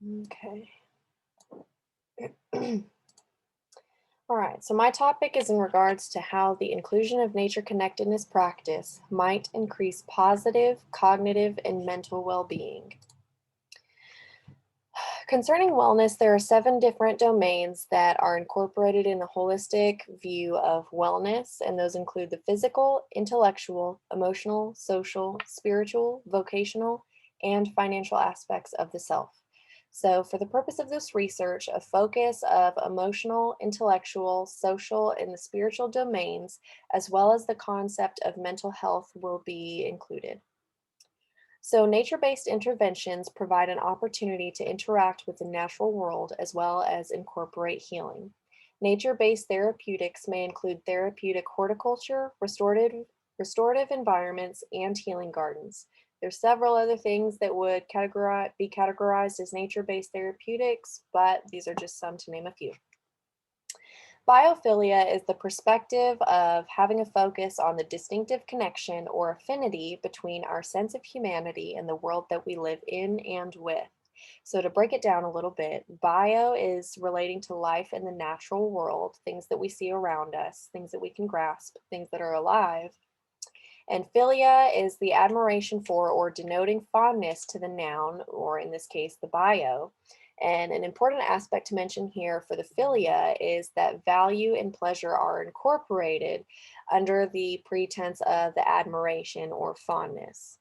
Okay. All right, so my topic is in regards to how the inclusion of nature connectedness practice might increase positive cognitive and mental well being. Concerning wellness, there are 7 different domains that are incorporated in the holistic view of wellness, and those include the physical, intellectual, emotional, social, spiritual, vocational, and financial aspects of the self. So, for the purpose of this research, a focus of emotional, intellectual, social, and the spiritual domains, as well as the concept of mental health, will be included. So, nature based interventions provide an opportunity to interact with the natural world as well as incorporate healing. Nature based therapeutics may include therapeutic horticulture, restorative environments, and healing gardens. There's several other things that would be categorized as nature based therapeutics, but these are just some to name a few. Biophilia is the perspective of having a focus on the distinctive connection or affinity between our sense of humanity and the world that we live in and with. So, to break it down a little bit, bio is relating to life in the natural world, things that we see around us, things that we can grasp, things that are alive. And philia is the admiration for or denoting fondness to the noun, or in this case, the bio. And an important aspect to mention here for the philia is that value and pleasure are incorporated under the pretense of the admiration or fondness.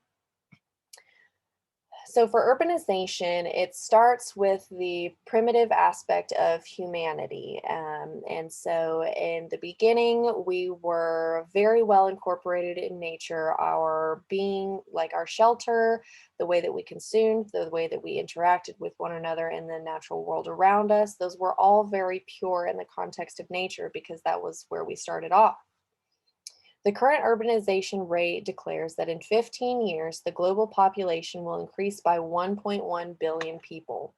So for urbanization, it starts with the primitive aspect of humanity. And so in the beginning, we were very well incorporated in nature, our being, like our shelter, the way that we consumed, the way that we interacted with one another in the natural world around us. Those were all very pure in the context of nature because that was where we started off. The current urbanization rate declares that in 15 years, the global population will increase by 1.1 billion people.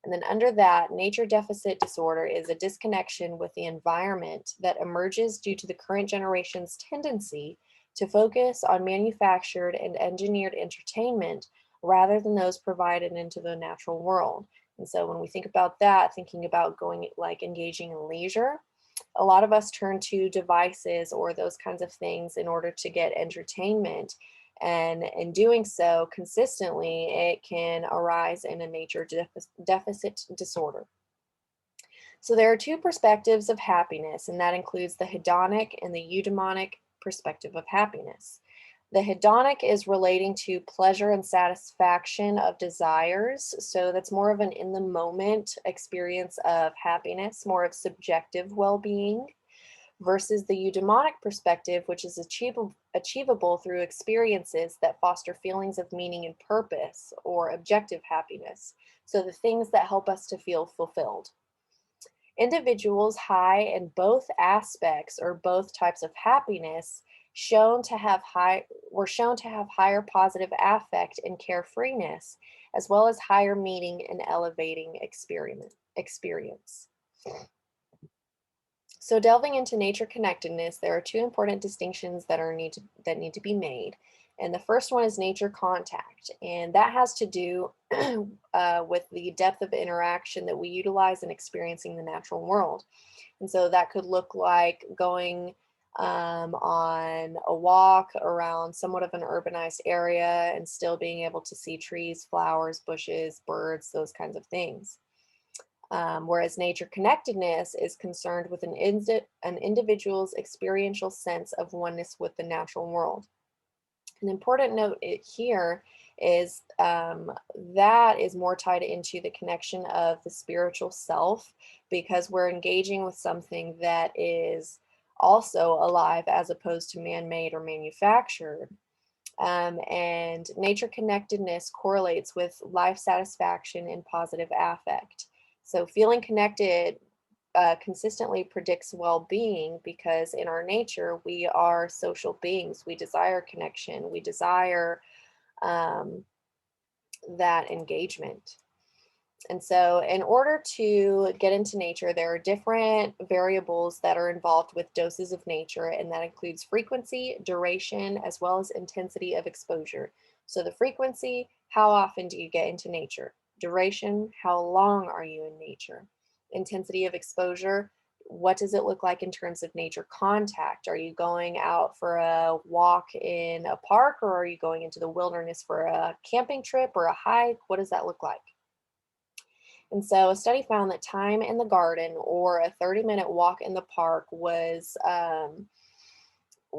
And then under that, nature deficit disorder is a disconnection with the environment that emerges due to the current generation's tendency to focus on manufactured and engineered entertainment rather than those provided into the natural world. And so when we think about that, thinking about going like engaging in leisure, a lot of us turn to devices or those kinds of things in order to get entertainment. And in doing so consistently, it can arise in a nature deficit disorder. So there are 2 perspectives of happiness, and that includes the hedonic and the eudaimonic perspective of happiness. The hedonic is relating to pleasure and satisfaction of desires. So that's more of an in the moment experience of happiness, more of subjective well being, versus the eudaimonic perspective, which is achievable through experiences that foster feelings of meaning and purpose or objective happiness. So the things that help us to feel fulfilled. Individuals high in both aspects or both types of happiness were shown to have higher positive affect and carefreeness, as well as higher meaning and elevating experience. So delving into nature connectedness, there are 2 important distinctions that need to be made. And the first one is nature contact, and that has to do with the depth of interaction that we utilize in experiencing the natural world. And so that could look like going on a walk around somewhat of an urbanized area and still being able to see trees, flowers, bushes, birds, those kinds of things. Whereas nature connectedness is concerned with an individual's experiential sense of oneness with the natural world. An important note here is that is more tied into the connection of the spiritual self because we're engaging with something that is also alive as opposed to man made or manufactured. And nature connectedness correlates with life satisfaction and positive affect. So, feeling connected consistently predicts well being because in our nature, we are social beings. We desire connection, we desire um, that engagement. And so, in order to get into nature, there are different variables that are involved with doses of nature, and that includes frequency, duration, as well as intensity of exposure. So, the frequency, how often do you get into nature? Duration, how long are you in nature? Intensity of exposure, what does it look like in terms of nature contact? Are you going out for a walk in a park, or are you going into the wilderness for a camping trip or a hike? What does that look like? And so a study found that time in the garden or a 30-minute walk in the park was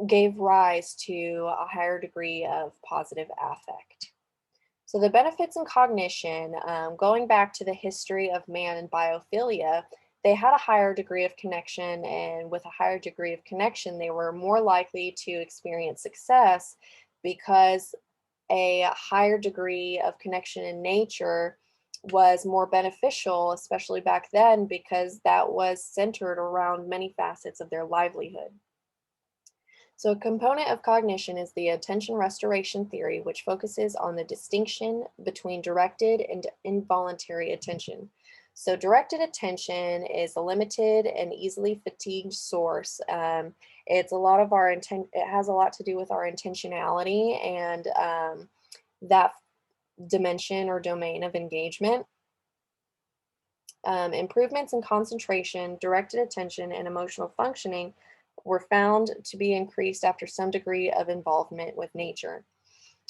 gave rise to a higher degree of positive affect. So the benefits in cognition, going back to the history of man and biophilia, they had a higher degree of connection, and with a higher degree of connection, they were more likely to experience success because a higher degree of connection in nature was more beneficial, especially back then, because that was centered around many facets of their livelihood. So, a component of cognition is the attention restoration theory, which focuses on the distinction between directed and involuntary attention. So, directed attention is a limited and easily fatigued source. It's a lot of our intent, it has a lot to do with our intentionality and that dimension or domain of engagement. Improvements in concentration, directed attention, and emotional functioning were found to be increased after some degree of involvement with nature.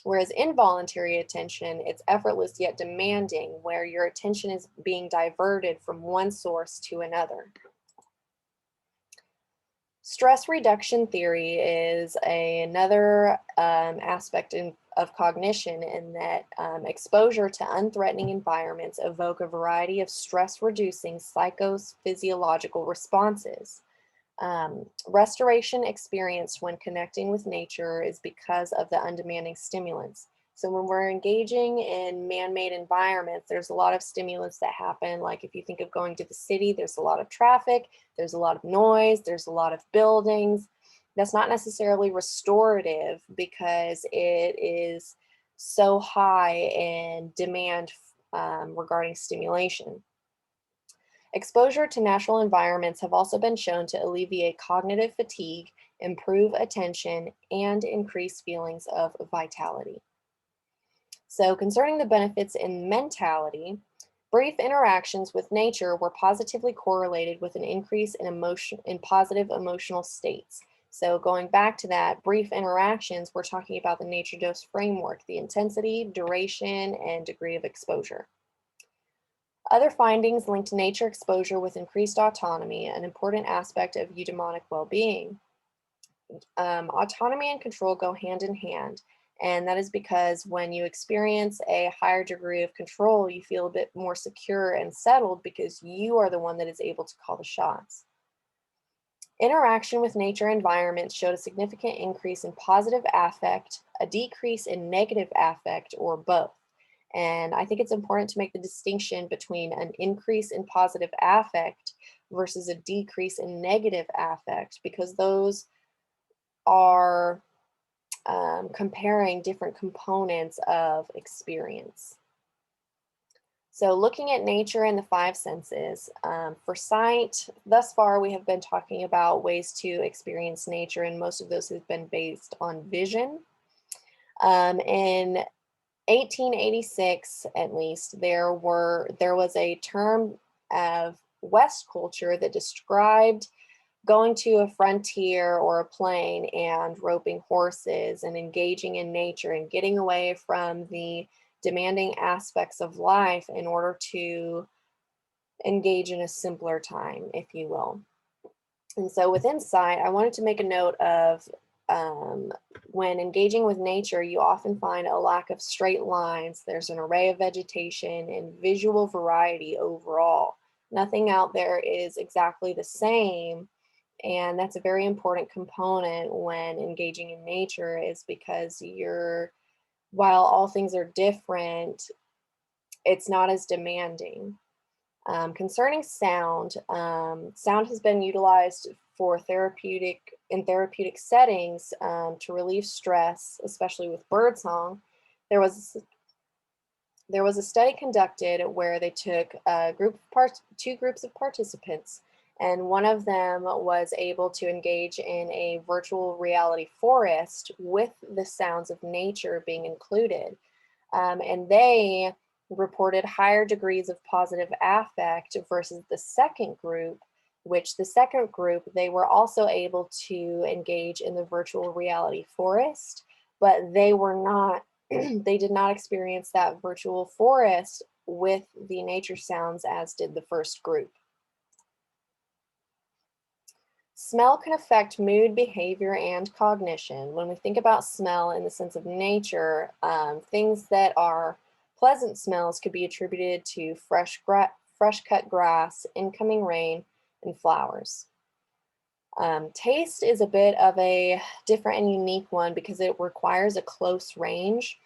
Whereas involuntary attention, it's effortless yet demanding, where your attention is being diverted from one source to another. Stress reduction theory is another aspect of cognition, in that exposure to unthreatening environments evoke a variety of stress-reducing psychophysiological responses. Restoration experienced when connecting with nature is because of the undemanding stimulants. So when we're engaging in man-made environments, there's a lot of stimulants that happen. Like if you think of going to the city, there's a lot of traffic, there's a lot of noise, there's a lot of buildings. That's not necessarily restorative because it is so high in demand regarding stimulation. Exposure to natural environments have also been shown to alleviate cognitive fatigue, improve attention, and increase feelings of vitality. So, concerning the benefits in mentality, brief interactions with nature were positively correlated with an increase in positive emotional states. So, going back to that, brief interactions, we're talking about the nature dose framework, the intensity, duration, and degree of exposure. Other findings linked nature exposure with increased autonomy, an important aspect of eudaimonic well-being. Autonomy and control go hand in hand, and that is because when you experience a higher degree of control, you feel a bit more secure and settled because you are the one that is able to call the shots. Interaction with nature environments showed a significant increase in positive affect, a decrease in negative affect, or both. And I think it's important to make the distinction between an increase in positive affect versus a decrease in negative affect, because those are comparing different components of experience. So looking at nature and the five senses, for sight, thus far we have been talking about ways to experience nature, and most of those have been based on vision. In 1886, at least, there was a term of West culture that described going to a frontier or a plain and roping horses and engaging in nature and getting away from the demanding aspects of life in order to engage in a simpler time, if you will. And so with insight, I wanted to make a note of when engaging with nature, you often find a lack of straight lines. There's an array of vegetation and visual variety overall. Nothing out there is exactly the same. And that's a very important component when engaging in nature, is because while all things are different, it's not as demanding. Concerning sound, sound has been utilized for therapeutic settings to relieve stress, especially with birdsong. There was a study conducted where they took two groups of participants, and one of them was able to engage in a virtual reality forest with the sounds of nature being included. And they reported higher degrees of positive affect versus the second group, which the second group, they were also able to engage in the virtual reality forest, but they were not, they did not experience that virtual forest with the nature sounds as did the first group. Smell can affect mood, behavior, and cognition. When we think about smell in the sense of nature, things that are pleasant smells could be attributed to fresh cut grass, incoming rain, and flowers. Taste is a bit of a different and unique one because it requires a close range.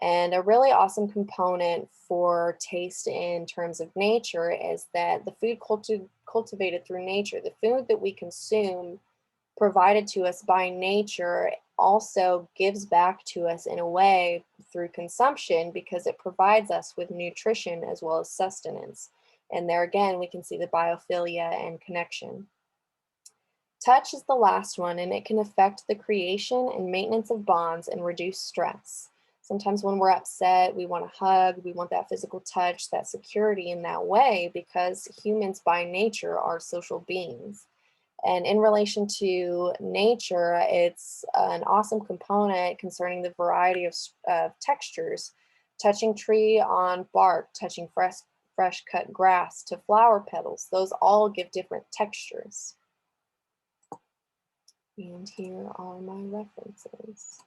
And a really awesome component for taste in terms of nature is that the food cultivated through nature, the food that we consume provided to us by nature, also gives back to us in a way through consumption because it provides us with nutrition as well as sustenance. And there again, we can see the biophilia and connection. Touch is the last one, and it can affect the creation and maintenance of bonds and reduce stress. Sometimes when we're upset, we want to hug, we want that physical touch, that security in that way, because humans by nature are social beings. And in relation to nature, it's an awesome component concerning the variety of textures. Touching tree on bark, touching fresh cut grass to flower petals, those all give different textures. And here are my references.